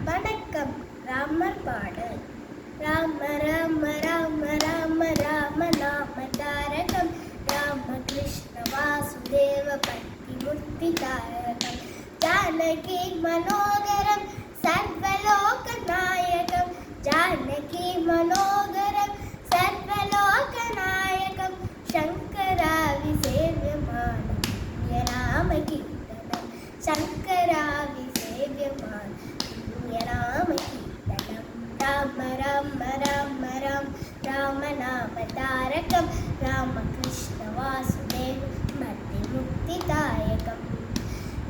வணக்கம். ராமர் பாடல். ராம ராம ராம ராம ராம நாம தாரகம் ராம கிருஷ்ண வாசுதேவ பக்தி முக்தி தாரகம் ஜானகி மனோகரம் சர்வலோக நாயகம் ஜானகி மனோகரம் சர்வலோக நாயகம் சங்கராவி சேவ்யமானம் ராம கீர்த்தனம் சங்கராவி சேவ்யமானம் ராம கீர்த்தனம் ராம ராம ராம ராம ராம நாம தாரகம் ராம கிருஷ்ண வாசுதேவ பக்தி முக்தி தாயகம்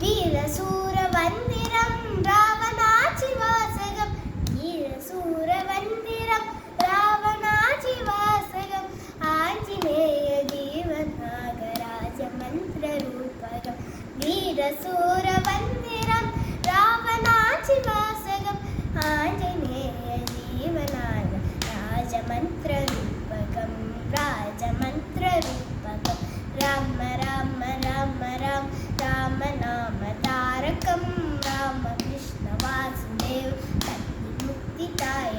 வீரசூர வந்திரம் ராவணாச்சி வாசகம் வீரசூர வந்திரம் ராவணாச்சி வாசகம் ஆஞ்சநேய ஜீவநாகராஜ மந்திர ரூபகம் வீரசூர வந்திரம் ராவணாச்சி வாசகம் ஆஞ்சநேய ஜீவநாக ராஜமந்திர ரூபகம் ராஜமந்திர ரூபகம் ராಮ ರಾಮ ರಾಮ ರಾಮ ರಾಮ ನಾಮ ತಾರಕಂ ರಾಮ ಕೃಷ್ಣ ವಾಸುದೇವ ಭಕ್ತಿ ಮುಕ್ತಿ ತಾಯ